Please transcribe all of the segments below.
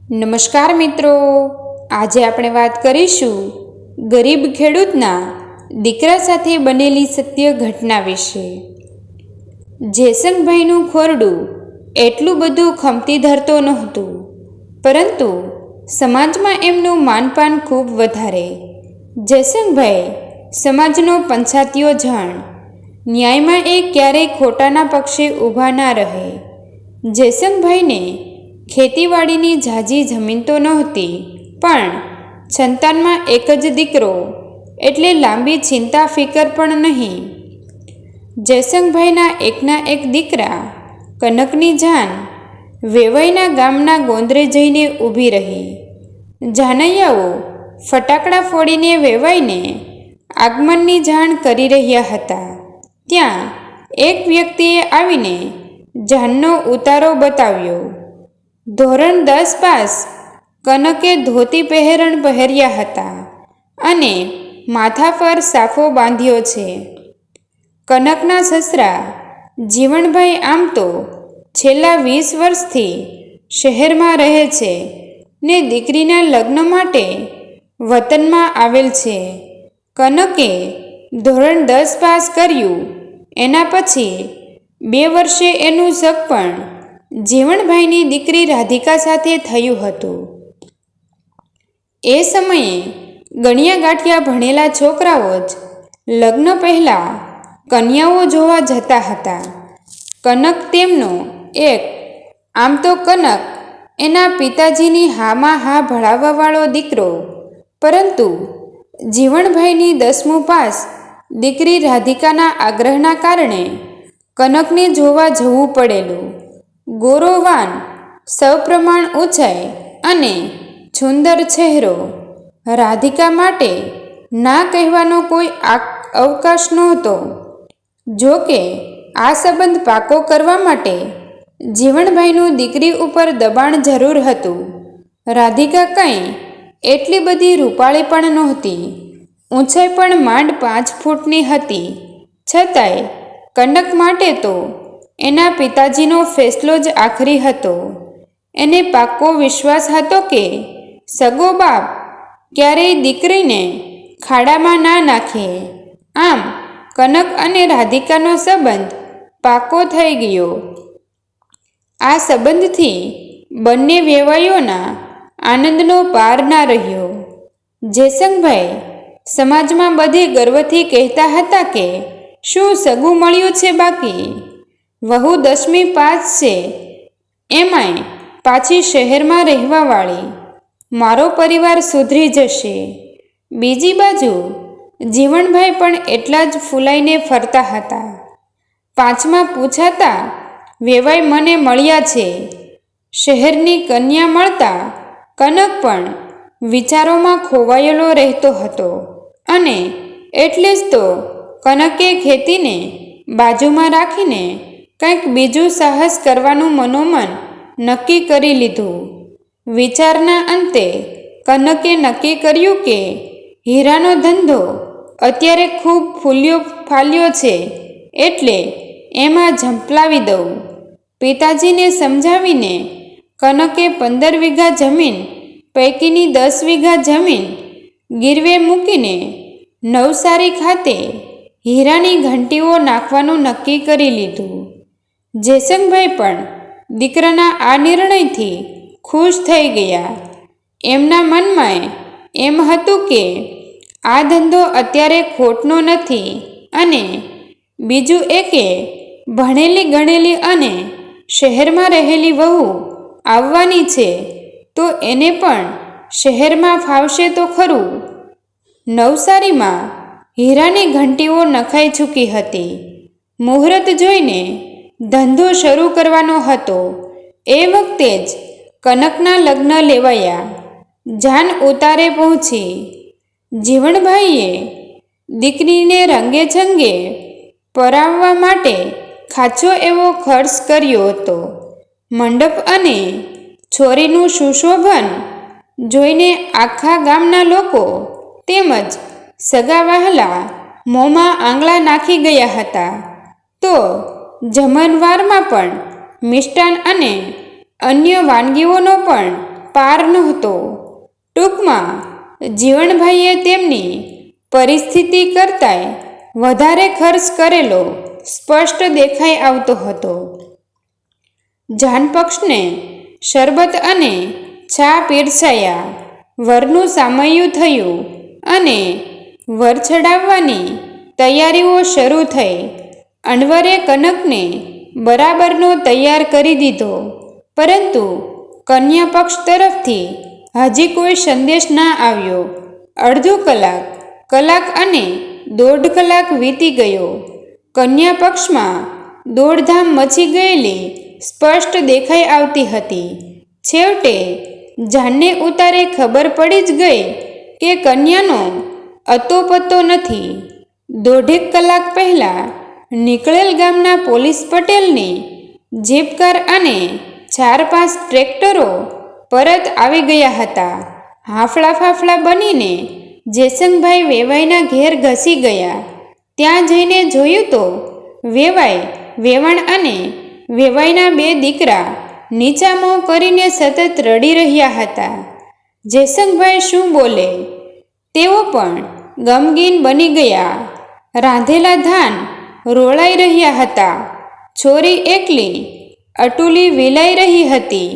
નમસ્કાર મિત્રો, આજે આપણે વાત કરીશું ગરીબ ખેડૂતના દીકરા સાથે બનેલી સત્ય ઘટના વિશે। જેસંગભાઈનું ખોરડું એટલું બધું ખમતી ધરતો નહોતું, પરંતુ સમાજમાં એમનું માનપાન ખૂબ વધારે। જેસંગભાઈ સમાજનો પંચાતીયો જાણ, ન્યાયમાં એ ક્યારેય ખોટાના પક્ષે ઊભા ના રહે। જેસંગભાઈને ખેતીવાડીની ઝાઝી જમીન તો નહોતી, પણ સંતાનમાં એક જ દીકરો એટલે લાંબી ચિંતા ફિકર પણ નહીં। જેસંગભાઈના એકના એક દીકરા કનકની જાન વેવાઈના ગામના ગોંદરે જઈને ઊભી રહી। જાનૈયાઓ ફટાકડા ફોડીને વેવાઈને આગમનની જાણ કરી રહ્યા હતા। ત્યાં એક વ્યક્તિએ આવીને જાનનો ઉતારો બતાવ્યો। ધોરણ 10 પાસ કનકે ધોતી પહેરણ પહેર્યા હતા અને માથા પર સાફો બાંધ્યો છે। કનકના સસરા જીવણભાઈ આમ તો છેલ્લા 20 વર્ષથી શહેરમાં રહે છે ને દીકરીના લગ્ન માટે વતનમાં આવેલ છે। કનકે ધોરણ 10 પાસ કર્યું, એના પછી 2 વર્ષે એનું સગપણ જીવણભાઈની દીકરી રાધિકા સાથે થયું હતું। એ સમયે ગણ્યા ગાંઠિયા ભણેલા છોકરાઓ જ લગ્ન પહેલાં કન્યાઓ જોવા જતા હતા। કનક તેમનો એક, આમ તો કનક એના પિતાજીની હામાં હા ભળાવવાવાળો દીકરો, પરંતુ જીવણભાઈની 10મું પાસ દીકરી રાધિકાના આગ્રહના કારણે કનકને જોવા જવું પડેલું। ગોરોવાન, સપ્રમાણ ઊંચાઈ અને સુંદર ચહેરો, રાધિકા માટે ના કહેવાનો કોઈ અવકાશ નહોતો। જો કે આ સંબંધ પાકો કરવા માટે જીવણભાઈનું દીકરી ઉપર દબાણ જરૂર હતું। રાધિકા કંઈ એટલી બધી રૂપાળી પણ નહોતી, ઊંચાઈ પણ માંડ 5 ફૂટની હતી, છતાંય કનક માટે તો એના પિતાજીનો ફેસલો જ આખરી હતો। એને પાક્કો વિશ્વાસ હતો કે સગો બાપ ક્યારેય દીકરીને ખાડામાં ના નાખે। આમ કનક અને રાધિકાનો સંબંધ પાકો થઈ ગયો। આ સંબંધથી બંને વેવાઈઓના આનંદનો પાર ના રહ્યો। જેસંગભાઈ સમાજમાં બધે ગર્વથી કહેતા હતા કે શું સગું મળ્યું છે બાકી? વહુ 10મી પાસ છે, એમાંય પાછી શહેરમાં રહેવાવાળી, મારો પરિવાર સુધરી જશે। બીજી બાજુ જીવણભાઈ પણ એટલા જ ફૂલાઈને ફરતા હતા। 5મા પૂછાતા વેવાઈ મને મળ્યા છે। શહેરની કન્યા મળતા કનક પણ વિચારોમાં ખોવાયેલો રહેતો હતો અને એટલે જ તો કનકે ખેતીને બાજુમાં રાખીને કંઈક બીજું સાહસ કરવાનું મનોમન નક્કી કરી લીધું। વિચારના અંતે કનકે નક્કી કર્યું કે હીરાનો ધંધો અત્યારે ખૂબ ફૂલ્યો ફાલ્યો છે, એટલે એમાં ઝંપલાવી દઉં। પિતાજીને સમજાવીને કનકે 15 વીઘા જમીન પૈકીની 10 વીઘા જમીન ગીરવે મૂકીને નવસારી ખાતે હીરાની ઘંટીઓ નાખવાનું નક્કી કરી લીધું। જેસંગભાઈ પણ દીકરાના આ નિર્ણયથી ખુશ થઈ ગયા। એમના મનમાં એમ હતું કે આ ધંધો અત્યારે ખોટનો નથી, અને બીજું એ કે ભણેલી ગણેલી અને શહેરમાં રહેલી વહુ આવવાની છે, તો એને પણ શહેરમાં ફાવશે તો ખરું। નવસારીમાં હીરાની ઘંટીઓ નખાઈ ચૂકી હતી। મુહૂર્ત જોઈને ધંધો શરૂ કરવાનો હતો। એ વખતે જ કનકના લગ્ન લેવાયા। જાન ઉતારે પહોંચી। જીવણભાઈએ દીકરીને રંગે છંગે પરાવવા માટે ખાચો એવો ખર્ચ કર્યો હતો। મંડપ અને છોરીનું સુશોભન જોઈને આખા ગામના લોકો તેમજ સગા વહાલા મોંમાં આંગળા નાખી ગયા હતા। તો જમણવારમાં પણ મિષ્ટાન અને અન્ય વાનગીઓનો પણ પાર નહોતો. ટૂંકમાં જીવણભાઈએ તેમની પરિસ્થિતિ કરતાંય વધારે ખર્ચ કરેલો સ્પષ્ટ દેખાઈ આવતો હતો. જાનપક્ષને શરબત અને ચા પીરસાયા. વરનું સામૈયું થયું અને વર ચડાવવાની તૈયારીઓ શરૂ થઈ. અનવરે કનકને બરાબરનો તૈયાર કરી દીધો, પરંતુ કન્યા પક્ષ તરફથી હજી કોઈ સંદેશ ના આવ્યો. અડધો કલાક અને 1.5 કલાક વીતી ગયો. કન્યા પક્ષમાં દોડધામ મચી ગયેલી સ્પષ્ટ દેખાઈ આવતી હતી. છેવટે જાનને ઉતારે ખબર પડી જ ગઈ કે કન્યાનો અતોપતો નથી. 1.5 કલાક પહેલાં નીકળેલ ગામના પોલીસ પટેલની જીપકાર અને 4-5 ટ્રેક્ટરો પરત આવી ગયા હતા. હાફળા ફાફળા બનીને જેસંગભાઈ વેવાઈના ઘેર ઘસી ગયા. ત્યાં જઈને જોયું તો વેવાઈ, વેવાણ અને વેવાઈના 2 દીકરા નીચા મોં કરીને સતત રડી રહ્યા હતા. જેસંગભાઈ શું બોલે? તેઓ પણ ગમગીન બની ગયા. રાંધેલા ધાન રોળાઈ રહ્યા હતા. છોરી એકલી અટુલી વિલાઈ રહી હતી.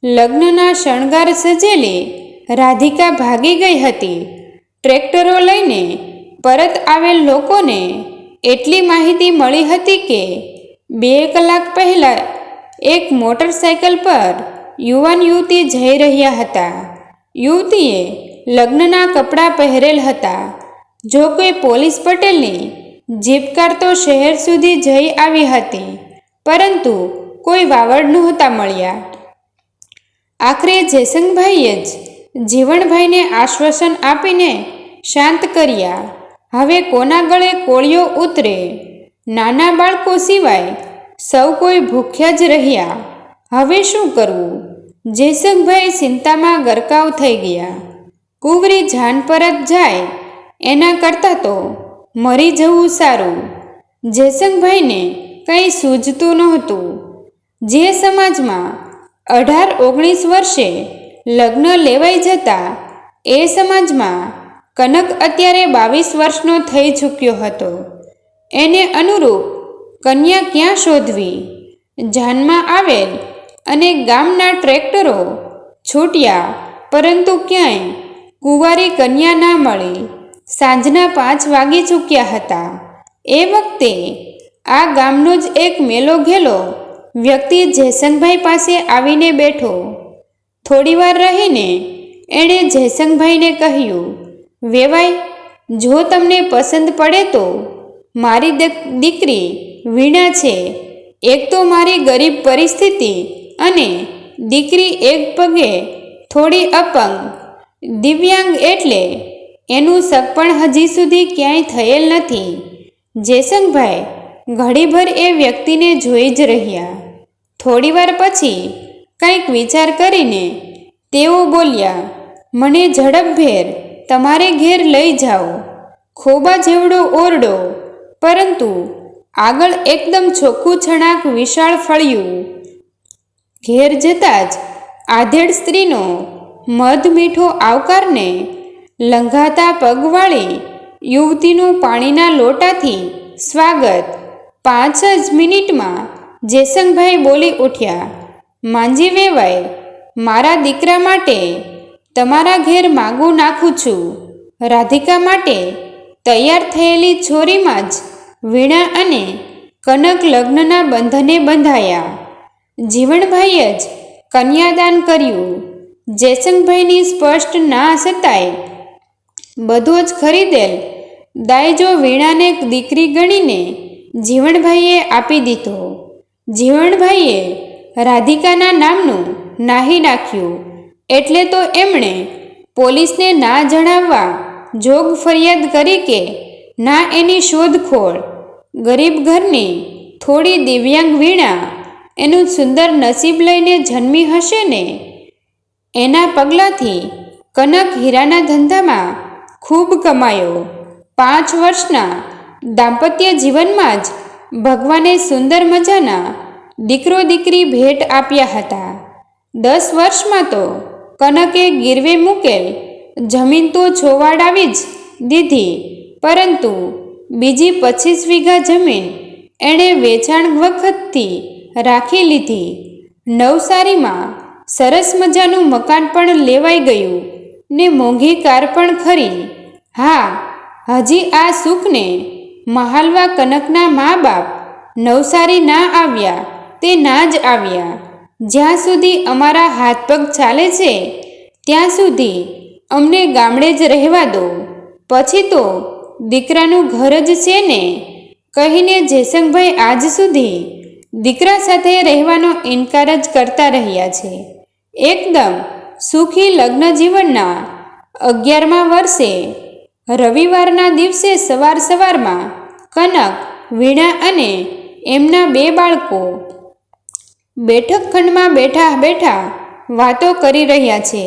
લગ્નના શણગાર સજેલી રાધિકા ભાગી ગઈ હતી. ટ્રેક્ટરો લઈને પરત આવેલ લોકોને એટલી માહિતી મળી હતી કે 2 કલાક પહેલાં એક મોટરસાયકલ પર યુવાન યુવતી જઈ રહ્યા હતા. યુવતીએ લગ્નના કપડાં પહેરેલ હતા. જો કોઈ પોલીસ પટેલની જીપકાર તો શહેર સુધી જઈ આવી હતી, પરંતુ કોઈ વાવડ નહોતા મળ્યા. આખરે જેસંગભાઈએ જ જીવણભાઈને આશ્વાસન આપીને શાંત કર્યા. હવે કોના ગળે કોળિયો ઉતરે? નાના બાળકો સિવાય સૌ કોઈ ભૂખ્યા જ રહ્યા. હવે શું કરવું? જેસંગભાઈ ચિંતામાં ગરકાવ થઈ ગયા. કુંવરી જાન પરત જાય એના કરતાં તો મરી જવું સારું. જેસંગભાઈને કંઈ સૂઝતું નહોતું. જે સમાજમાં 18-19 વર્ષે લગ્ન લેવાઈ જતા, એ સમાજમાં કનક અત્યારે 22 વર્ષનો થઈ ચૂક્યો હતો. એને અનુરૂપ કન્યા ક્યાં શોધવી? જાનમાં આવેલ અને ગામના ટ્રેક્ટરો છૂટ્યા, પરંતુ ક્યાંય કુંવારી કન્યા ના મળી. સાંજના 5 વાગી ચૂક્યા હતા. એ વખતે આ ગામનો જ એક મેલો ઘેલો વ્યક્તિ જેસંગભાઈ પાસે આવીને બેઠો. થોડીવાર રહીને એણે જેસંગભાઈને કહ્યું, વેવાઈ, જો તમને પસંદ પડે તો મારી દીકરી વીણા છે. એક તો મારી ગરીબ પરિસ્થિતિ અને દીકરી એક પગે થોડી અપંગ, દિવ્યાંગ, એટલે એનું સગપણ હજી સુધી ક્યાંય થયેલ નથી. જેસંગભાઈ ઘડીભર એ વ્યક્તિને જોઈ જ રહ્યા. થોડીવાર પછી કંઈક વિચાર કરીને તેઓ બોલ્યા, મને ઝડપભેર તમારે ઘેર લઈ જાઓ. ખોબા જેવડો ઓરડો, પરંતુ આગળ એકદમ ચોખ્ખું છણાક વિશાળ ફળિયું. ઘેર જતાં જ આધેડ સ્ત્રીનો મધ મીઠો આવકારને લંઘાતા પગવાળી યુવતીનું પાણીના લોટાથી સ્વાગત. 5 જ મિનિટમાં જેસંગભાઈ બોલી ઉઠ્યા, માંજી વેવાઈ, મારા દીકરા માટે તમારા ઘેર માગું નાખું છું. રાધિકા માટે તૈયાર થયેલી છોરીમાં જ વીણા અને કનક લગ્નના બંધને બંધાયા. જીવણભાઈએ જ કન્યાદાન કર્યું. જેસંગભાઈની સ્પષ્ટ ના છતાંય બધો જ ખરીદેલ દાયજો વીણાને દીકરી ગણીને જીવણભાઈએ આપી દીધો. જીવણભાઈએ રાધિકાના નામનું નાહી નાખ્યું, એટલે તો એમણે પોલીસને ના જણાવવા જોગ ફરિયાદ કરી કે ના એની શોધખોળ. ગરીબ ઘરની થોડી દિવ્યાંગ વીણા એનું સુંદર નસીબ લઈને જન્મી હશે ને. એના પગલાંથી કનક હીરાના ધંધામાં ખૂબ કમાયો. 5 વર્ષના દાંપત્ય જીવનમાં જ ભગવાને સુંદર મજાના દીકરો દીકરી ભેટ આપ્યા હતા. 10 વર્ષમાં તો કનકે ગીરવે મૂકેલ જમીન તો છોવાડાવી જ દીધી, પરંતુ બીજી 25 વીઘા જમીન એણે વેચાણ વખતથી રાખી લીધી. નવસારીમાં સરસ મજાનું મકાન પણ લેવાઈ ગયું ને મોંઘી કાર પણ ખરી. હા, હજી આ સુખને મહાલવા કનકના મા બાપ નવસારી ના આવ્યા તે ના જ આવ્યા. જ્યાં સુધી અમારા હાથ પગ ચાલે છે ત્યાં સુધી અમને ગામડે જ રહેવા દો, પછી તો દીકરાનું ઘર જ છે ને, કહીને જયશંકભાઈ આજ સુધી દીકરા સાથે રહેવાનો ઇનકાર જ કરતા રહ્યા છે. એકદમ સુખી લગ્ન જીવનના 11મા વર્ષે રવિવારના દિવસે સવાર સવારમાં કનક, વીણા અને એમના 2 બાળકો બેઠક ખંડમાં બેઠા બેઠા વાતો કરી રહ્યા છે.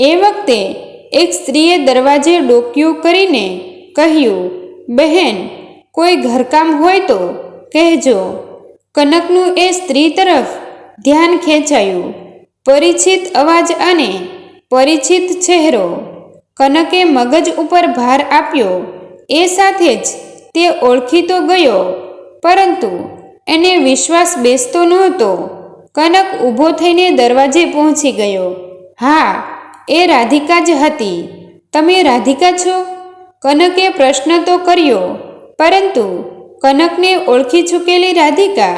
એ વખતે એક સ્ત્રીએ દરવાજે ડોકિયું કરીને કહ્યું, બહેન, કોઈ ઘરકામ હોય તો કહેજો. કનકનું એ સ્ત્રી તરફ ધ્યાન ખેંચાયું. પરિચિત અવાજ અને પરિચિત ચહેરો. કનકે મગજ ઉપર ભાર આપ્યો. એ સાથે જ તે ઓળખી તો ગયો, પરંતુ એને વિશ્વાસ બેસતો નહોતો. કનક ઊભો થઈને દરવાજે પહોંચી ગયો. હા, એ રાધિકા જ હતી. તમે રાધિકા છો? કનકે પ્રશ્ન તો કર્યો, પરંતુ કનકને ઓળખી ચૂકેલી રાધિકા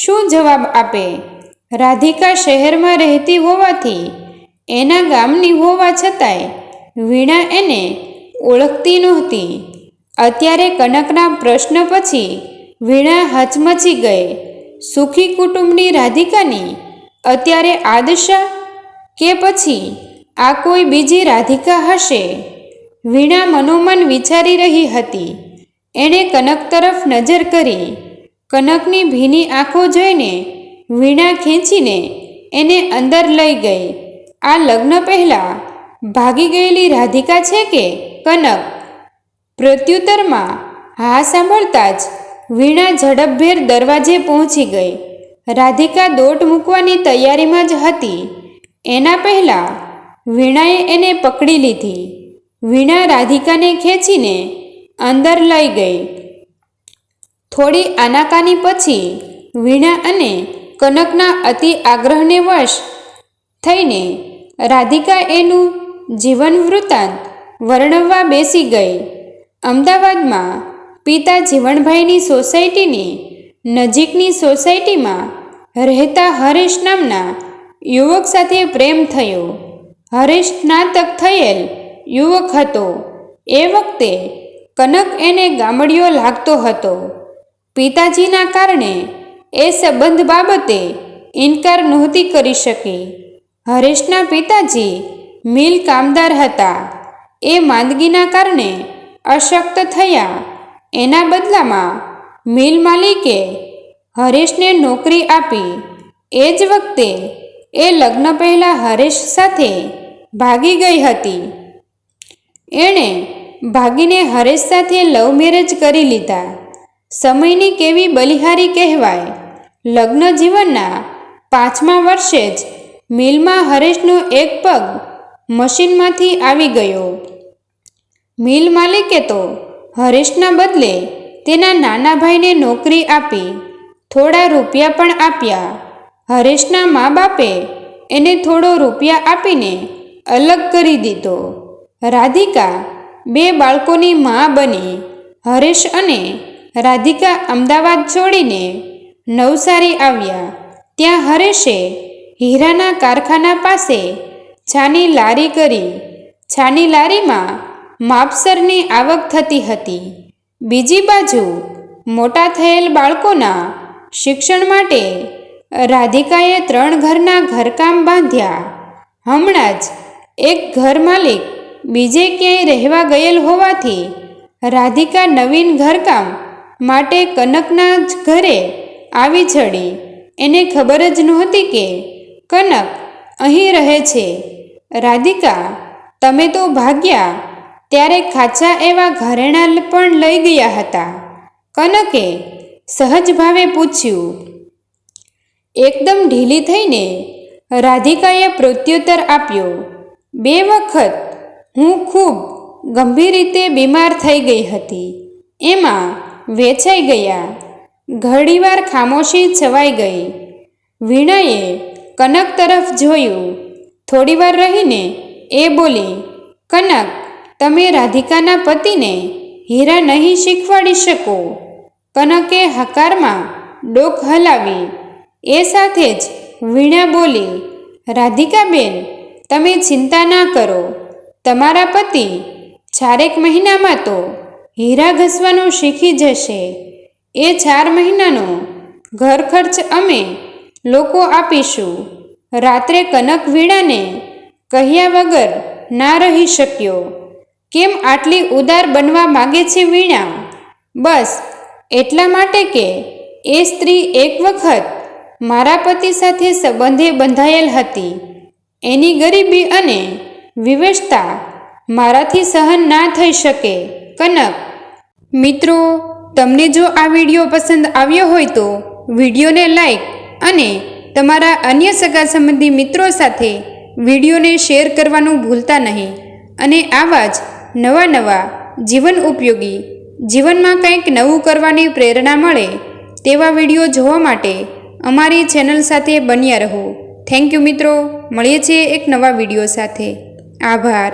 શું જવાબ આપે? રાધિકા શહેરમાં રહેતી હોવાથી, એના ગામની હોવા છતાંય વીણા એને ઓળખતી નહોતી. અત્યારે કનકના પ્રશ્ન પછી વીણા હચમચી ગઈ. સુખી કુટુંબની રાધિકાની અત્યારે આ દશા? કે પછી આ કોઈ બીજી રાધિકા હશે? વીણા મનોમન વિચારી રહી હતી. એણે કનક તરફ નજર કરી. કનકની ભીની આંખો જોઈને વીણા ખેંચીને એને અંદર લઈ ગઈ. આ લગ્ન પહેલાં ભાગી ગયેલી રાધિકા છે કે કનક? પ્રત્યુત્તરમાં હા સાંભળતા જ વીણા ઝડપભેર દરવાજે પહોંચી ગઈ. રાધિકા દોટ મૂકવાની તૈયારીમાં જ હતી. એના પહેલાં વીણાએ એને પકડી લીધી. વીણા રાધિકાને ખેંચીને અંદર લઈ ગઈ. થોડી આનાકાની પછી વીણા અને કનકના અતિ આગ્રહને વશ થઈને રાધિકા એનું જીવન વૃત્તાંત વર્ણવવા બેસી ગઈ. અમદાવાદમાં પિતા જીવણભાઈની સોસાયટીની નજીકની સોસાયટીમાં રહેતા હરેશ નામના યુવક સાથે પ્રેમ થયો. હરેશ સ્નાતક થયેલ યુવક હતો. એ વખતે કનક એને ગામડિયો લાગતો હતો. પિતાજીના કારણે એ સંબંધ બાબતે ઇનકાર નહોતી કરી શકી. હરેશના પિતાજી મિલ કામદાર હતા. એ માંદગીના કારણે અશક્ત થયા. એના બદલામાં મિલ માલિકે હરેશને નોકરી આપી. એ જ વખતે એ લગ્ન પહેલાં હરેશ સાથે ભાગી ગઈ હતી. એણે ભાગીને હરેશ સાથે લવ મેરેજ કરી લીધા. સમયની કેવી બલિહારી કહેવાય. લગ્ન જીવનના 5મા વર્ષે જ મિલમાં હરેશનો એક પગ મશીનમાંથી આવી ગયો. મિલ માલિકે તો હરેશના બદલે તેના નાના ભાઈને નોકરી આપી. થોડા રૂપિયા પણ આપ્યા. હરેશના મા બાપે એને થોડો રૂપિયા આપીને અલગ કરી દીધો. રાધિકા 2 બાળકોની મા બની. હરેશ અને રાધિકા અમદાવાદ છોડીને નવસારી આવ્યા. ત્યાં હરેશે હીરાના કારખાના પાસે છાની લારી કરી. છાની લારીમાં માપસરની આવક થતી હતી. બીજી બાજુ મોટા થયેલ બાળકોના શિક્ષણ માટે રાધિકાએ 3 ઘરના ઘરકામ બાંધ્યા. હમણાં જ એક ઘર માલિક બીજે ક્યાંય રહેવા ગયેલ હોવાથી રાધિકા નવીન ઘરકામ માટે કનકના જ ઘરે આવી ચડી. એને ખબર જ નહોતી કે કનક અહીં રહે છે. રાધિકા, તમે તો ભાગ્યા ત્યારે ખાચા એવા ઘરેણાં પણ લઈ ગયા હતા. કનકે સહજ ભાવે પૂછ્યું. એકદમ ઢીલી થઈને રાધિકાએ પ્રત્યુત્તર આપ્યો. 2 વખત હું ખૂબ ગંભીર રીતે બીમાર થઈ ગઈ હતી. એમાં વેચાઈ ગયા. ઘડીવાર ખામોશી છવાઈ ગઈ. વીણાએ કનક તરફ જોયું. થોડીવાર રહીને એ બોલી, કનક, તમે રાધિકાના પતિને હીરા નહીં શીખવાડી શકો. કનકે હકારમાં ડોક હલાવી. એ સાથે જ વીણા બોલી, રાધિકાબેન, તમે ચિંતા ના કરો. તમારા પતિ 4 મહિનામાં તો હીરા ઘસવાનું શીખી જશે. એ 4 મહિનાનો ઘર ખર્ચ અમે લોકો આપીશું. રાત્રે કનક વીણાને કહ્યા વગર ના રહી શક્યો. કેમ આટલી ઉદાર બનવા માગે છે વીણા? બસ એટલા માટે કે એ સ્ત્રી એક વખત મારા પતિ સાથે સંબંધે બંધાયેલ હતી. એની ગરીબી અને વિવશતા મારાથી સહન ના થઈ શકે. કનક. મિત્રો, તમને જો આ વિડીયો પસંદ આવ્યો હોય તો વિડીયોને લાઈક અને તમારા અન્ય સગા સંબંધી મિત્રો સાથે વિડીયોને શેર કરવાનું ભૂલતા નહીં. અને આવા જ નવા જીવન ઉપયોગી, જીવનમાં કંઈક નવું કરવાની પ્રેરણા મળે તેવા વિડીયો જોવા માટે અમારી ચેનલ સાથે બન્યા રહો. થેન્ક યુ મિત્રો. મળીએ છીએ એક નવા વિડીયો સાથે. આભાર.